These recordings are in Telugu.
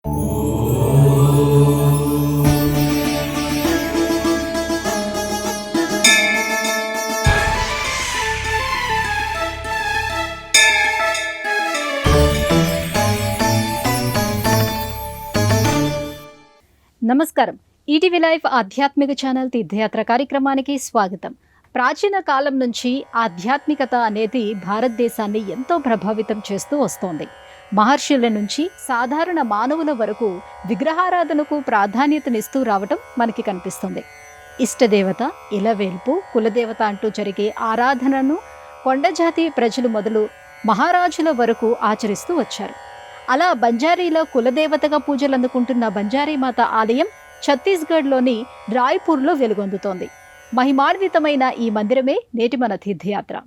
నమస్కారం. ఈటీవీ లైవ్ ఆధ్యాత్మిక ఛానల్ తీర్థయాత్ర కార్యక్రమానికి స్వాగతం. ప్రాచీన కాలం నుంచి ఆధ్యాత్మికత అనేది భారతదేశాన్ని ఎంతో ప్రభావితం చేస్తూ వస్తోంది. మహర్షుల నుంచి సాధారణ మానవుల వరకు విగ్రహారాధనకు ప్రాధాన్యతనిస్తూ రావటం మనకి కనిపిస్తుంది. ఇష్టదేవత, ఇలవేల్పు, కులదేవత అంటూ జరిగే ఆరాధనను కొండజాతి ప్రజలు మొదలు మహారాజుల వరకు ఆచరిస్తూ వచ్చారు. అలా బంజారీలో కులదేవతగా పూజలు అందుకుంటున్న బంజారీమాత ఆలయం ఛత్తీస్గఢ్లోని రాయ్పూర్లో వెలుగొందుతోంది. మహిమాన్వితమైన ఈ మందిరమే నేటి మన తీర్థయాత్ర.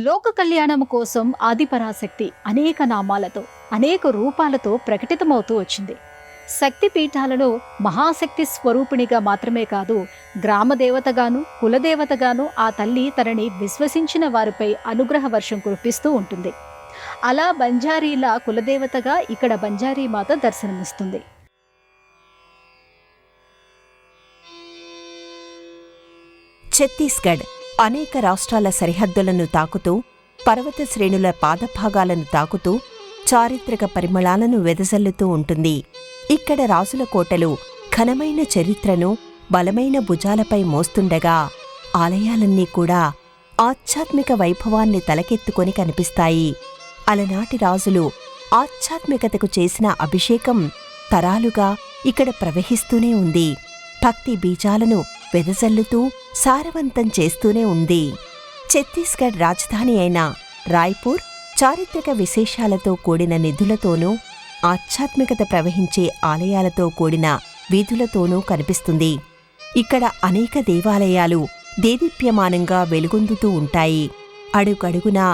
లోక కళ్యాణం కోసం ఆదిపరాశక్తి అనేక నామాలతో, అనేక రూపాలతో ప్రకటితమవుతూ వచ్చింది. శక్తి పీఠాలలో మహాశక్తి స్వరూపిణిగా మాత్రమే కాదు, గ్రామదేవతగాను, కులదేవతగాను ఆ తల్లి తనని విశ్వసించిన వారిపై అనుగ్రహ వర్షం కురిపిస్తూ ఉంటుంది. అలా బంజారీల కులదేవతగా ఇక్కడ బంజారీ మాత దర్శనమిస్తుంది. ఛత్తీస్గఢ్ అనేక రాష్ట్రాల సరిహద్దులను తాకుతూ, పర్వత శ్రేణుల పాదభాగాలను తాకుతూ, చారిత్రక పరిమళాలను వెదజల్లుతూ ఉంటుంది. ఇక్కడ రాజుల కోటలు ఘనమైన చరిత్రను బలమైన భుజాలపై మోస్తుండగా, ఆలయాలన్నీ కూడా ఆధ్యాత్మిక వైభవాన్ని తలకెత్తుకొని కనిపిస్తాయి. అలనాటి రాజులు ఆధ్యాత్మికతకు చేసిన అభిషేకం తరాలుగా ఇక్కడ ప్రవహిస్తూనే ఉంది. భక్తి బీజాలను వెదజల్లుతూ సారవంతం చేస్తూనే ఉంది. ఛత్తీస్గఢ్ రాజధాని అయిన రాయ్పూర్ చారిత్రక విశేషాలతో కూడిన నిధులతోనూ, ఆధ్యాత్మికత ప్రవహించే ఆలయాలతో కూడిన వీధులతోనూ కనిపిస్తుంది. ఇక్కడ అనేక దేవాలయాలు దేదీప్యమానంగా వెలుగొందుతూ ఉంటాయి. అడుగడుగునా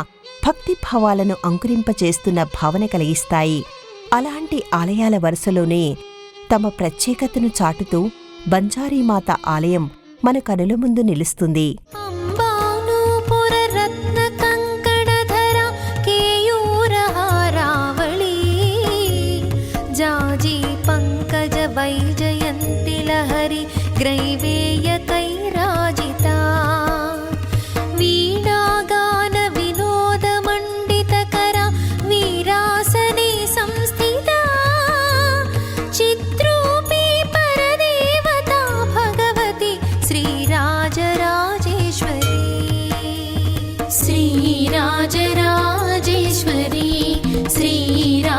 భక్తిభావాలను అంకురింపచేస్తున్న భావన కలిగిస్తాయి. అలాంటి ఆలయాల వరుసలోనే తమ ప్రత్యేకతను చాటుతూ బంజారీమాత ఆలయం మన కనుల ముందు నిలుస్తుంది. వైజయంతి లహరి గ్రైవేయ కైరాజితా వీణాగాన వినోద మండితకర వీరాసనే సంస్థితా చిత్రూపీ పరదేవతా భగవతి శ్రీరాజరాజేశ్వరీ శ్రీరాజరాజేశ్వరీ శ్రీరాజరాజేశ్వరీ.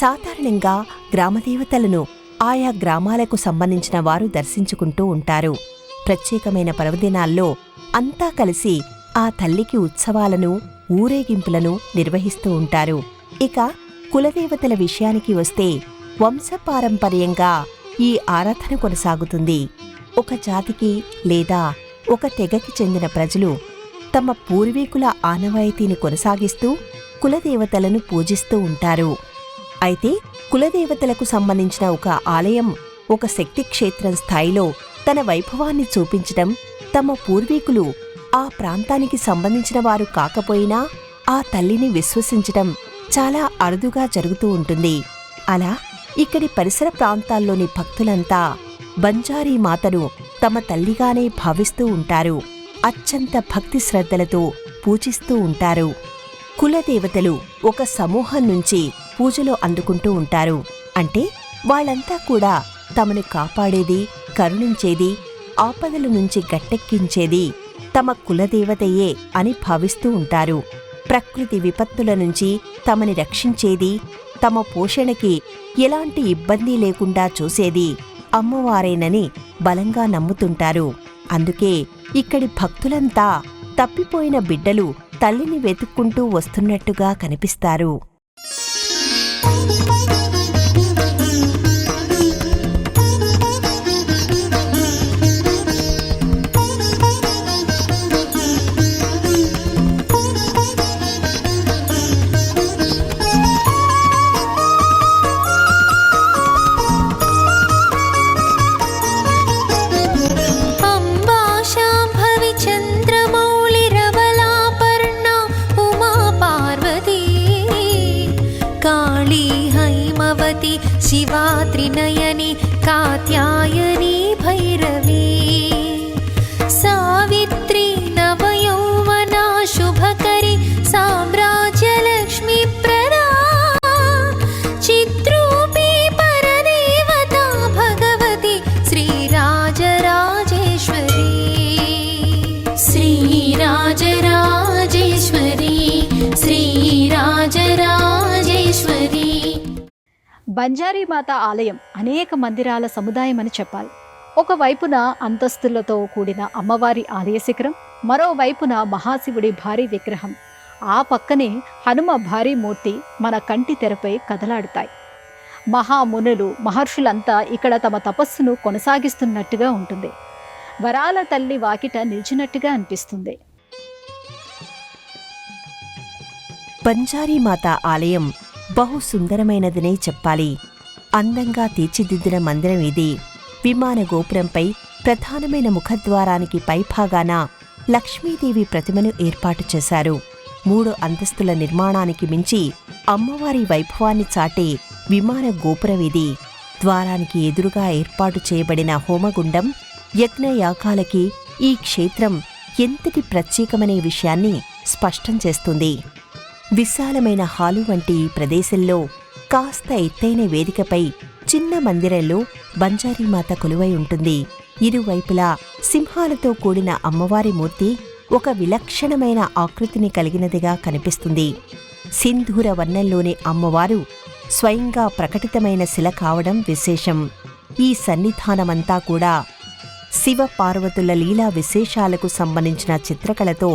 సాధారణంగా గ్రామదేవతలను ఆయా గ్రామాలకు సంబంధించిన వారు దర్శించుకుంటూ ఉంటారు. ప్రత్యేకమైన పర్వదినాల్లో అంతా కలిసి ఆ తల్లికి ఉత్సవాలను, ఊరేగింపులను నిర్వహిస్తూ ఉంటారు. ఇక కులదేవతల విషయానికి వస్తే వంశపారంపర్యంగా ఈ ఆరాధన కొనసాగుతుంది. ఒక జాతికి లేదా ఒక తెగకి చెందిన ప్రజలు తమ పూర్వీకుల ఆనవాయితీని కొనసాగిస్తూ కులదేవతలను పూజిస్తూ ఉంటారు. అయితే కులదేవతలకు సంబంధించిన ఒక ఆలయం, ఒక శక్తి క్షేత్రం స్థాయిలో తన వైభవాన్ని చూపించడం, తమ పూర్వీకులు ఆ ప్రాంతానికి సంబంధించిన వారు కాకపోయినా ఆ తల్లిని విశ్వసించడం చాలా అరుదుగా జరుగుతూ ఉంటుంది. అలా ఇక్కడి పరిసర ప్రాంతాల్లోని భక్తులంతా బంజారీ మాతను తమ తల్లిగానే భావిస్తూ ఉంటారు. అత్యంత భక్తి శ్రద్ధలతో పూజిస్తూ ఉంటారు. కులదేవతలు ఒక సమూహం నుంచి పూజలో అందుకుంటూ ఉంటారు. అంటే వాళ్ళంతా కూడా తమను కాపాడేది, కరుణించేది, ఆపదల నుంచి గట్టెక్కించేది తమ కులదేవతయే అని భావిస్తూ ఉంటారు. ప్రకృతి విపత్తుల నుంచి తమని రక్షించేది, తమ పోషణకి ఎలాంటి ఇబ్బంది లేకుండా చూసేది అమ్మవారేనని బలంగా నమ్ముతుంటారు. అందుకే ఇక్కడి భక్తులంతా తప్పిపోయిన బిడ్డలు తల్లిని వెతుక్కుంటూ వస్తున్నట్టుగా కనిపిస్తారు. शिवा त्रिनयनी कात्यायनी भैरवी सावित्री नवयौवना शुभकरी साम्राज्यलक्ष्मी प्रदा चिद्रूपी परदेवता भगवती श्रीराजराजेश्वरी श्रीराजराजेश्वरी श्रीराजराजेश्वरी. బంజారీ మాత ఆలయం అనేక మందిరాల సముదాయం అని చెప్పాలి. ఒకవైపున అంతస్తులతో కూడిన అమ్మవారి ఆలయ శిఖరం, మరోవైపున మహాశివుడి భారీ విగ్రహం, ఆ పక్కనే హనుమ భారీ మూర్తి మన కంటి తెరపై కదలాడుతాయి. మహామునులు, మహర్షులంతా ఇక్కడ తమ తపస్సును కొనసాగిస్తున్నట్టుగా ఉంటుంది. వరాల తల్లి వాకిట నిలిచినట్టుగా అనిపిస్తుంది. బంజారీ మాత ఆలయం బహు సుందరమైనదనే చెప్పాలి. అందంగా తీర్చిదిద్దిన మందిరం ఇది. విమాన గోపురంపై ప్రధానమైన ముఖద్వారానికి పైభాగాన లక్ష్మీదేవి ప్రతిమను ఏర్పాటు చేశారు. 3 అంతస్తుల నిర్మాణానికి మించి అమ్మవారి వైభవాన్ని చాటే విమాన గోపురమిది. ద్వారానికి ఎదురుగా ఏర్పాటు చేయబడిన హోమగుండం, యజ్ఞయాగాలకి ఈ క్షేత్రం ఎంతటి ప్రత్యేకమనే విషయాన్ని స్పష్టం చేస్తుంది. విశాలమైన హాలు వంటి ప్రదేశంలో కాస్త ఎత్తైన వేదికపై చిన్న మందిరంలో బంజారీమాత కొలువై ఉంటుంది. ఇరువైపులా సింహాలతో కూడిన అమ్మవారి మూర్తి ఒక విలక్షణమైన ఆకృతిని కలిగినదిగా కనిపిస్తుంది. సింధూర వర్ణంలోని అమ్మవారు స్వయంగా ప్రకటితమైన శిల కావడం విశేషం. ఈ సన్నిధానమంతా కూడా శివ పార్వతుల లీలా విశేషాలకు సంబంధించిన చిత్రకళతో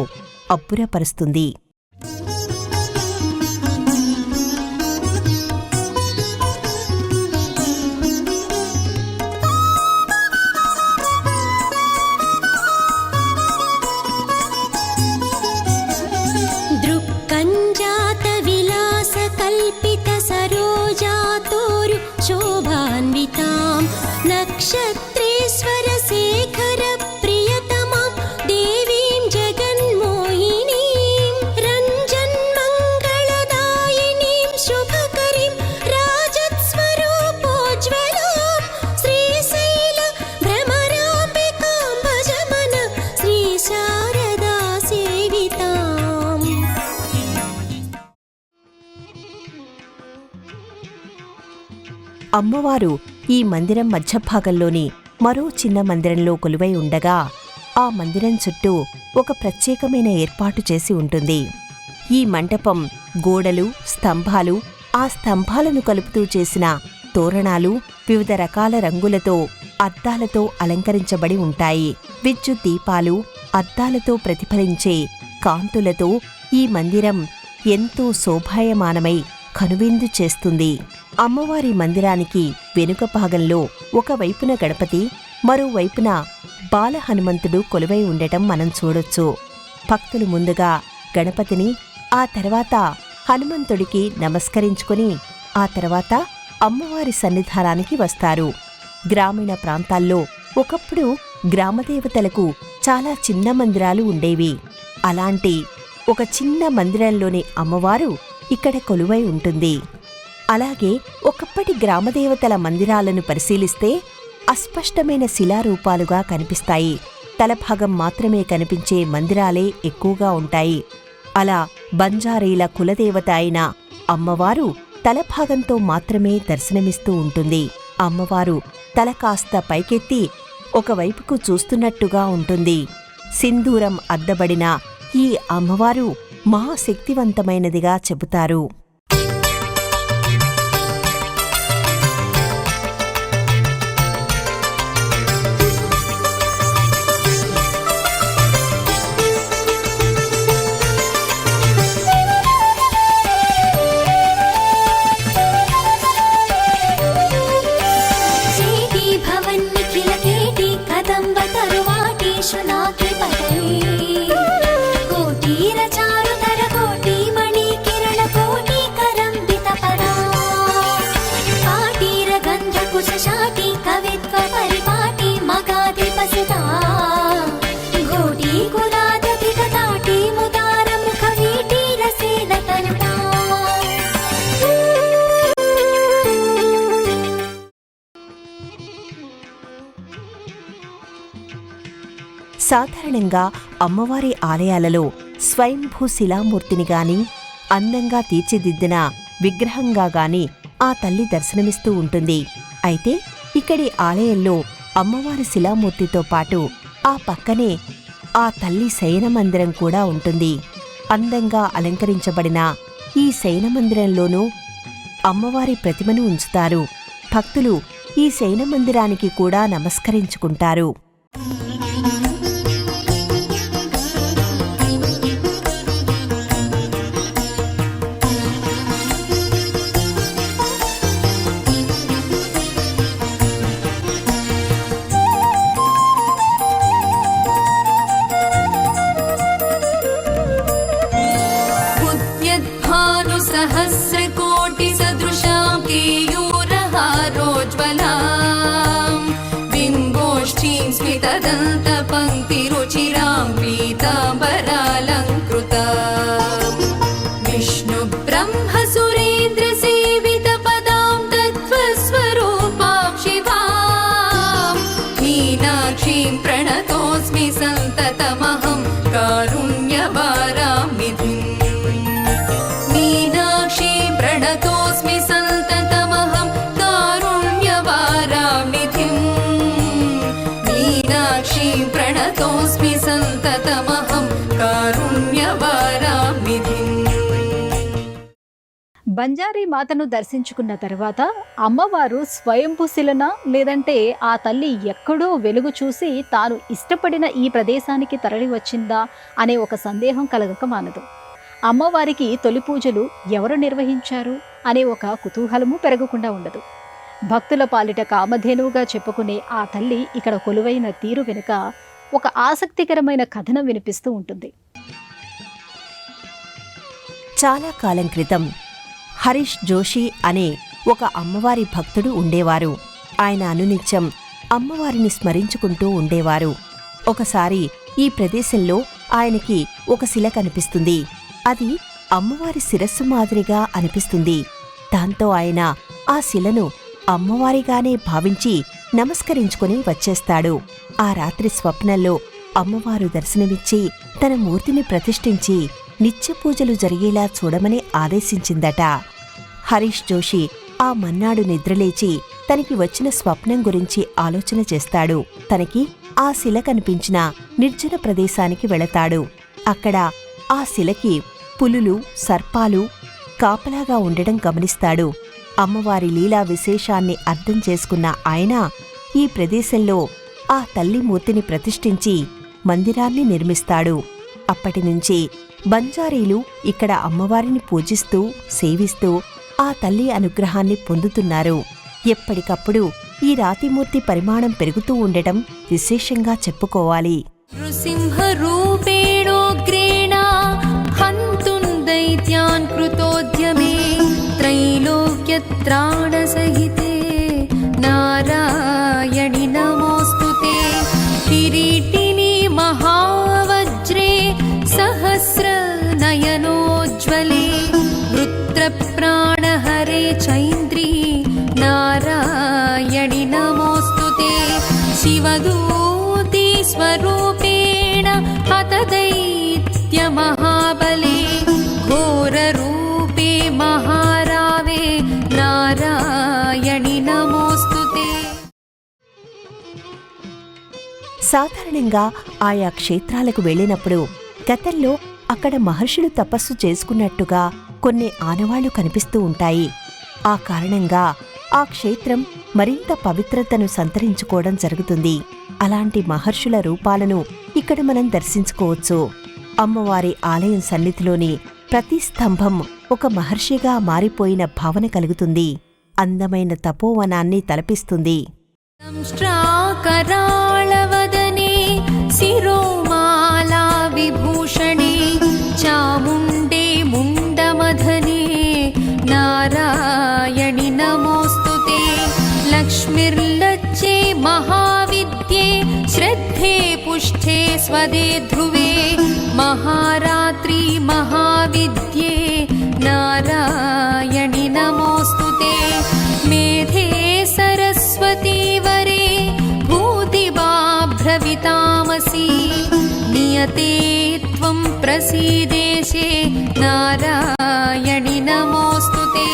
అబ్బురపరుస్తుంది. नक्षत्रेश्वर शेखर प्रियतमां देवीं जगन्मोहिनीं रञ्जन्मङ्गलदायिनीं शुभकरीं राजत्स्वरूपोज्ज्वलां श्रीशैल भ्रमराम्बिकां भजमन श्रीशारदा सेविताम्. అమ్మవారు ఈ మందిరం మధ్యభాగంలోని మరో చిన్న మందిరంలో కొలువై ఉండగా ఆ మందిరం చుట్టూ ఒక ప్రత్యేకమైన ఏర్పాటు చేసి ఉంటుంది. ఈ మంటపం గోడలు, స్తంభాలు, ఆ స్తంభాలను కలుపుతూ చేసిన తోరణాలు వివిధ రకాల రంగులతో, అద్దాలతో అలంకరించబడి ఉంటాయి. విద్యుత్ దీపాలు, అద్దాలతో ప్రతిఫలించే కాంతులతో ఈ మందిరం ఎంతో శోభాయమానమై కనువిందు చేస్తుంది. అమ్మవారి మందిరానికి వెనుక భాగంలో ఒకవైపున గణపతి, మరోవైపున బాలహనుమంతుడు కొలువై ఉండటం మనం చూడొచ్చు. భక్తులు ముందుగా గణపతిని, ఆ తర్వాత హనుమంతుడికి నమస్కరించుకుని ఆ తర్వాత అమ్మవారి సన్నిధానానికి వస్తారు. గ్రామీణ ప్రాంతాల్లో ఒకప్పుడు గ్రామదేవతలకు చాలా చిన్న మందిరాలు ఉండేవి. అలాంటి ఒక చిన్న మందిరంలోని అమ్మవారు ఇక్కడ కొలువై ఉంటుంది. అలాగే ఒకప్పటి గ్రామదేవతల మందిరాలను పరిశీలిస్తే అస్పష్టమైన శిలారూపాలుగా కనిపిస్తాయి. తలభాగం మాత్రమే కనిపించే మందిరాలే ఎక్కువగా ఉంటాయి. అలా బంజారీల కులదేవత అయిన అమ్మవారు తలభాగంతో మాత్రమే దర్శనమిస్తూ ఉంటుంది. అమ్మవారు తల కాస్త పైకెత్తి ఒకవైపుకు చూస్తున్నట్టుగా ఉంటుంది. సింధూరం అద్దబడిన ఈ అమ్మవారు మహాశక్తివంతమైనదిగా చెబుతారు. సాధారణంగా అమ్మవారి ఆలయాలలో స్వయంభూ శిలామూర్తిని గాని అందంగా తీర్చిదిద్దిన విగ్రహంగా గాని ఆ తల్లి దర్శనమిస్తూ ఉంటుంది. అయితే ఇక్కడి ఆలయంలో అమ్మవారి శిలామూర్తితో పాటు ఆ పక్కనే ఆ తల్లి శయనమందిరం కూడా ఉంటుంది. అందంగా అలంకరించబడిన ఈ శయనమందిరంలోనూ అమ్మవారి ప్రతిమను ఉంచుతారు. భక్తులు ఈ శయనమందిరానికి కూడా నమస్కరించుకుంటారు. सहस्रकोटिसदृशां केयूरहारोज्ज्वलां बिम्बोष्ठीं स्मितदन्तपङ्क्तिरुचिरां पीताम्बरालङ्कृतां विष्णुब्रह्मसुरेन्द्रसेवितपदां तत्त्वस्वरूपां शिवां मीनाक्षीं प्रणतोऽस्मि सन्ततमहं कारुण्यवारामिधिम् प्रणतोऽस्मि सन्ततमहं कारुण्यवारामिधिम् मीनाक्षीं प्रणतोऽस्मि सन्ततमहं कारुण्यवारामिधिम्. బంజారీ మాతను దర్శించుకున్న తర్వాత అమ్మవారు స్వయంభూశిలన లేదంటే ఆ తల్లి ఎక్కడో వెలుగు చూసి తాను ఇష్టపడిన ఈ ప్రదేశానికి తరలి వచ్చిందా అనే ఒక సందేహం కలగక మానదు. అమ్మవారికి తొలి పూజలు ఎవరు నిర్వహించారు అనే ఒక కుతూహలము పెరగకుండా ఉండదు. భక్తుల పాలిట కామధేనువుగా చెప్పుకునే ఆ తల్లి ఇక్కడ కొలువైన తీరు వెనుక ఒక ఆసక్తికరమైన కథనం వినిపిస్తూ ఉంటుంది. చాలా కాలం క్రితం హరీష్ జోషి అనే ఒక అమ్మవారి భక్తుడు ఉండేవారు. ఆయన అనునిత్యం అమ్మవారిని స్మరించుకుంటూ ఉండేవారు. ఒకసారి ఈ ప్రదేశంలో ఆయనకి ఒక శిల కనిపిస్తుంది. అది అమ్మవారి శిరస్సు మాదిరిగా అనిపిస్తుంది. దాంతో ఆయన ఆ శిలను అమ్మవారిగానే భావించి నమస్కరించుకుని వచ్చేస్తాడు. ఆ రాత్రి స్వప్నంలో అమ్మవారు దర్శనమిచ్చి తన మూర్తిని ప్రతిష్ఠించి నిత్య పూజలు జరిగేలా చూడమని ఆదేశించిందట. హరీష్ జోషి ఆ మన్నాడు నిద్రలేచి తనకి వచ్చిన స్వప్నం గురించి ఆలోచన చేస్తాడు. తనకి ఆ శిల కనిపించిన నిర్జన ప్రదేశానికి వెళతాడు. అక్కడ ఆ శిలకి పులులు, సర్పాలు కాపలాగా ఉండడం గమనిస్తాడు. అమ్మవారి లీలా విశేషాన్ని అర్థం చేసుకున్న ఆయన ఈ ప్రదేశంలో ఆ తల్లి మూర్తిని ప్రతిష్ఠించి మందిరాన్ని నిర్మిస్తాడు. అప్పటినుంచి బంజారీలు ఇక్కడ అమ్మవారిని పూజిస్తూ, సేవిస్తూ ఆ తల్లి అనుగ్రహాన్ని పొందుతున్నారు. ఎప్పటికప్పుడు ఈ రాతిమూర్తి పరిమాణం పెరుగుతూ ఉండటం విశేషంగా చెప్పుకోవాలి. दैत्यान् कृतोद्यमे त्रैलोक्यत्राणसहिते नारायणि नमोऽस्तुते किरीटिनी महावज्रे सहस्रनयनोज्ज्वले वृत्रप्राणहरे चैन्द्री नारायणि नमोऽस्तुते शिवदूती स्वरूपेण हतदैत्यमहाबले घोररूपे महारावे సాధారణంగా ఆయా క్షేత్రాలకు వెళ్ళినప్పుడు గతంలో అక్కడ మహర్షులు తపస్సు చేసుకున్నట్టుగా కొన్ని ఆనవాళ్లు కనిపిస్తూ ఉంటాయి. ఆ కారణంగా ఆ క్షేత్రం మరింత పవిత్రతను సంతరించుకోవడం జరుగుతుంది. అలాంటి మహర్షుల రూపాలను ఇక్కడ మనం దర్శించుకోవచ్చు. అమ్మవారి ఆలయం సన్నిధిలోని ప్రతి స్తంభం ఒక మహర్షిగా మారిపోయిన భావన కలుగుతుంది. అందమైన తపోవనాన్ని తలపిస్తుంది. సంశ్రాకరాళవదనే శిరోమాలా విభూషణే చాముండే ముండమధనే నారాయణి నమోస్తుతే లక్ష్మిర్లజ్జే మహావిద్యే శ్రద్ధే పుష్ఠే స్వదే ధ్రువే మహారాత్రి మహావిద్యే నారాయణి నమోస్తుతే మేధే సరస్వతీ వరే భూతిబాభ్రవితామసి నియతే త్వం ప్రసీదేశే నారాయణి నమోస్తుతే.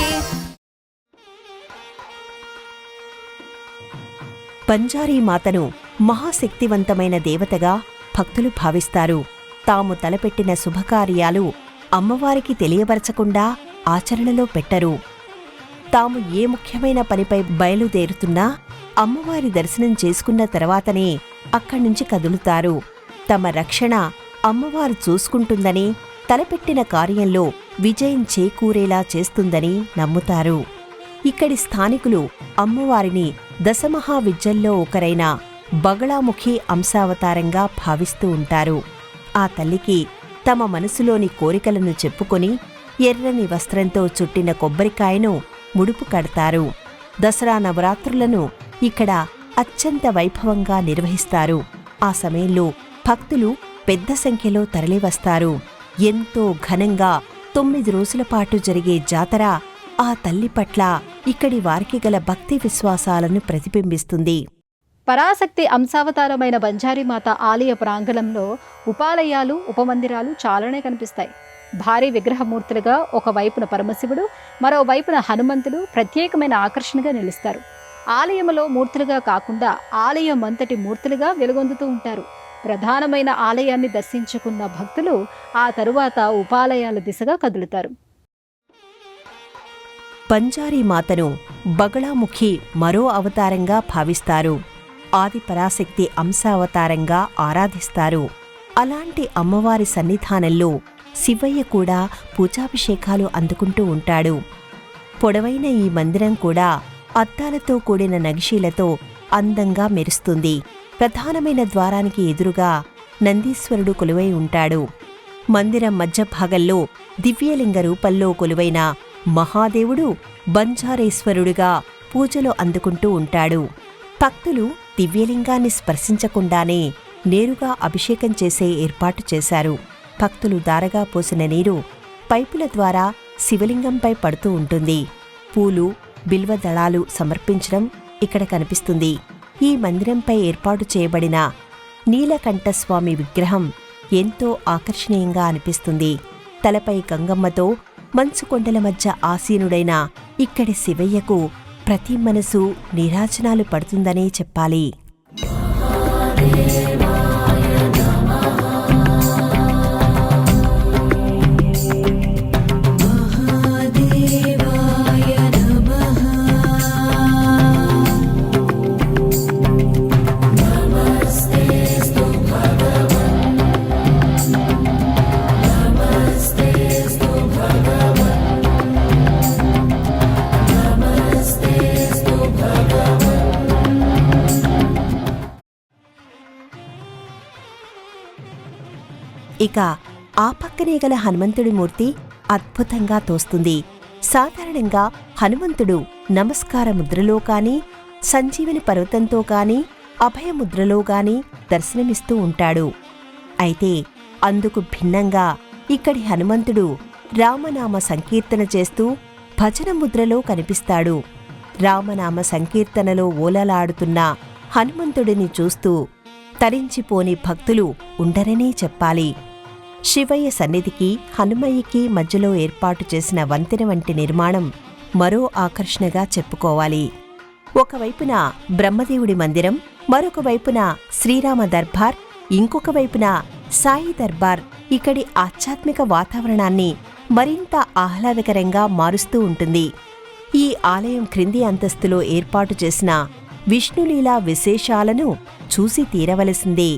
బంజారీ మాతను మహాశక్తివంతమైన దేవతగా భక్తులు భావిస్తారు. తాము తలపెట్టిన శుభకార్యాలు అమ్మవారికి తెలియపరచకుండా ఆచరణలో పెట్టరు. తాము ఏ ముఖ్యమైన పనిపై బయలుదేరుతున్నా అమ్మవారి దర్శనం చేసుకున్న తర్వాతనే అక్కడ్నుంచి కదులుతారు. తమ రక్షణ అమ్మవారు చూసుకుంటుందని, తలపెట్టిన కార్యంలో విజయం చేకూరేలా చేస్తుందని నమ్ముతారు. ఇక్కడి స్థానికులు అమ్మవారిని దశమహావిద్యల్లో ఒకరైన బగళాముఖి అంశావతారంగా భావిస్తూ ఉంటారు. ఆ తల్లికి తమ మనసులోని కోరికలను చెప్పుకొని ఎర్రని వస్త్రంతో చుట్టిన కొబ్బరికాయను ముడుపు కడతారు. దసరా నవరాత్రులను ఇక్కడ అత్యంత వైభవంగా నిర్వహిస్తారు. ఆ సమయంలో భక్తులు పెద్ద సంఖ్యలో తరలివస్తారు. ఎంతో ఘనంగా 9 రోజుల పాటు జరిగే జాతర ఆ తల్లి పట్ల ఇక్కడి వారికి గల భక్తి విశ్వాసాలను ప్రతిబింబిస్తుంది. పరాశక్తి అంశావతారమైన బంజారీమాత ఆలయ ప్రాంగణంలో ఉపాలయాలు, ఉపమందిరాలు చాలానే కనిపిస్తాయి. భారీ విగ్రహమూర్తులుగా ఒకవైపున పరమశివుడు, మరోవైపున హనుమంతుడు ప్రత్యేకమైన ఆకర్షణగా నిలుస్తారు. ఆలయంలో మూర్తులుగా కాకుండా ఆలయం అంతటి మూర్తులుగా వెలుగొందుతూ ఉంటారు. ప్రధానమైన ఆలయాన్ని దర్శించుకున్న భక్తులు ఆ తరువాత ఉపాలయాల దిశగా కదులుతారు. బంజారీ మాతను బగళాముఖి మరో అవతారంగా భావిస్తారు. ఆది పరాశక్తి అంశావతారంగా ఆరాధిస్తారు. అలాంటి అమ్మవారి సన్నిధానంలో శివయ్య కూడా పూజాభిషేకాలు అందుకుంటూ ఉంటాడు. పొడవైన ఈ మందిరం కూడా అద్దాలతో కూడిన నగిషీలతో అందంగా మెరుస్తుంది. ప్రధానమైన ద్వారానికి ఎదురుగా నందీశ్వరుడు కొలువై ఉంటాడు. మందిరం మధ్య భాగంలో దివ్యలింగ రూపంలో కొలువైన మహాదేవుడు బంజారేశ్వరుడుగా పూజలు అందుకుంటూ ఉంటాడు. భక్తులు దివ్యలింగాన్ని స్పర్శించకుండానే నేరుగా అభిషేకం చేసే ఏర్పాటు చేశారు. భక్తులు దారగా పోసిన నీరు పైపుల ద్వారా శివలింగంపై పడుతూ ఉంటుంది. పూలు, బిల్వదళాలు సమర్పించడం ఇక్కడ కనిపిస్తుంది. ఈ మందిరంపై ఏర్పాటు చేయబడిన నీలకంఠస్వామి విగ్రహం ఎంతో ఆకర్షణీయంగా అనిపిస్తుంది. తలపై గంగమ్మతో మంచు కొండల మధ్య ఆసీనుడైన ఇక్కడి శివయ్యకు ప్రతి మనసు నీరాజనాలు పడుతుందనే చెప్పాలి. ఇక ఆ పక్కనే గల హనుమంతుడి మూర్తి అద్భుతంగా తోస్తుంది. సాధారణంగా హనుమంతుడు నమస్కార ముద్రలో కాని, సంజీవని పర్వతంతో కాని, అభయముద్రలో గాని దర్శనమిస్తూ ఉంటాడు. అయితే అందుకు భిన్నంగా ఇక్కడి హనుమంతుడు రామనామ సంకీర్తన చేస్తూ భజన ముద్రలో కనిపిస్తాడు. రామనామ సంకీర్తనలో ఓలలాడుతున్న హనుమంతుడిని చూస్తూ తరించిపోని భక్తులు ఉండరనే చెప్పాలి. శివయ్య సన్నిధికి, హనుమయ్యకి మధ్యలో ఏర్పాటు చేసిన వంతెన వంటి నిర్మాణం మరో ఆకర్షణగా చెప్పుకోవాలి. ఒకవైపున బ్రహ్మదేవుడి మందిరం, మరొక వైపున శ్రీరామ దర్బార్, ఇంకొక వైపున సాయి దర్బార్ ఇక్కడి ఆధ్యాత్మిక వాతావరణాన్ని మరింత ఆహ్లాదకరంగా మారుస్తూ ఉంటుంది. ఈ ఆలయం క్రింది అంతస్తులో ఏర్పాటు చేసిన విష్ణులీలా విశేషాలను చూసి తీరవలసిందే.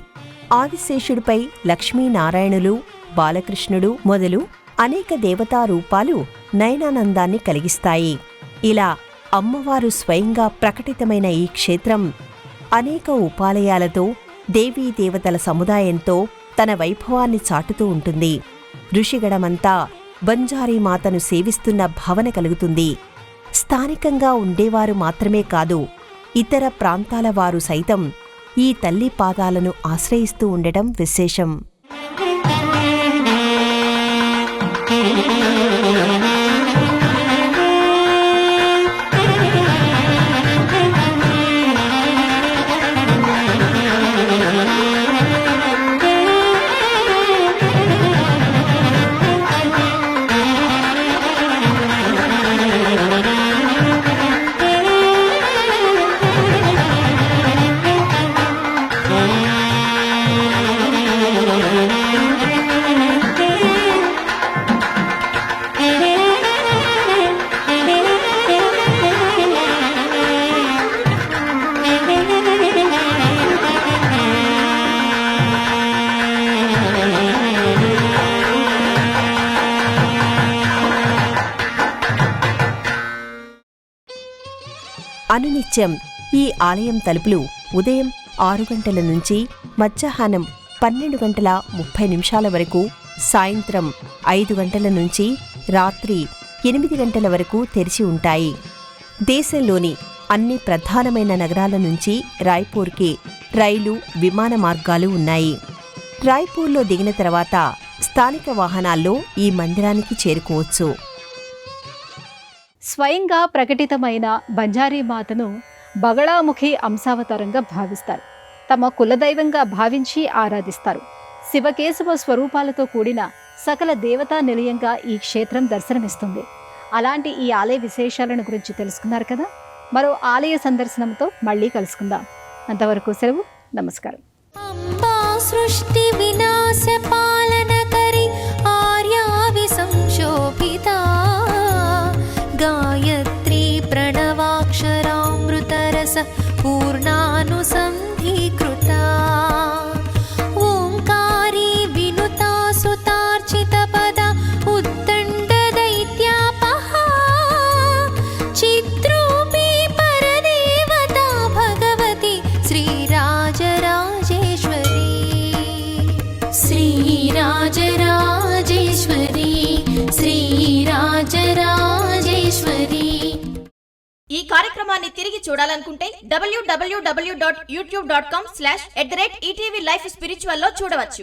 ఆదిశేషుడిపై లక్ష్మీనారాయణులు, బాలకృష్ణుడు మొదలు అనేక దేవతా రూపాలు నయనానందాన్ని కలిగిస్తాయి. ఇలా అమ్మవారు స్వయంగా ప్రకటితమైన ఈ క్షేత్రం అనేక ఉపాలయాలతో, దేవీ దేవతల సముదాయంతో తన వైభవాన్ని చాటుతూ ఉంటుంది. ఋషిగణమంతా బంజారీమాతను సేవిస్తున్న భావన కలుగుతుంది. స్థానికంగా ఉండేవారు మాత్రమే కాదు, ఇతర ప్రాంతాల వారు సైతం ఈ తల్లి పాదాలను ఆశ్రయిస్తూ ఉండటం విశేషం. అనునిత్యం ఈ ఆలయం తలుపులు ఉదయం 6 గంటల నుంచి మధ్యాహ్నం 12:30 వరకు, సాయంత్రం 5 గంటల నుంచి రాత్రి 8 గంటల వరకు తెరిచి ఉంటాయి. దేశంలోని అన్ని ప్రధానమైన నగరాల నుంచి రాయ్పూర్కి రైలు, విమాన మార్గాలు ఉన్నాయి. రాయ్పూర్లో దిగిన తర్వాత స్థానిక వాహనాల్లో ఈ మందిరానికి చేరుకోవచ్చు. స్వయంగా ప్రకటితమైన బంజారీ మాతను బగళాముఖి అంశావతారంగా భావిస్తారు. తమ కులదైవంగా భావించి ఆరాధిస్తారు. శివకేశవ స్వరూపాలతో కూడిన సకల దేవతా నిలయంగా ఈ క్షేత్రం దర్శనమిస్తుంది. అలాంటి ఈ ఆలయ విశేషాలను గురించి తెలుసుకున్నారు కదా. మరో ఆలయ సందర్శనంతో మళ్ళీ కలుసుకుందాం. అంతవరకు సెలవు. నమస్కారం. अम्बा सृष्टि विनाश पालन करी आर्या विसंशोभिता गायत्री प्रणवाक्षरामृतरस पूर्णानुसन्धीकृता ओंकारी विनुता सुतार्चित पदा उद्दण्ड दैत्यापहा चित्रूपी परदेवता भगवती श्रीराजराजेश्वरी ఈ కార్యక్రమాన్ని తిరిగి చూడాలనుకుంటే www.youtube.com/@ETV Life Spiritual లో చూడవచ్చు.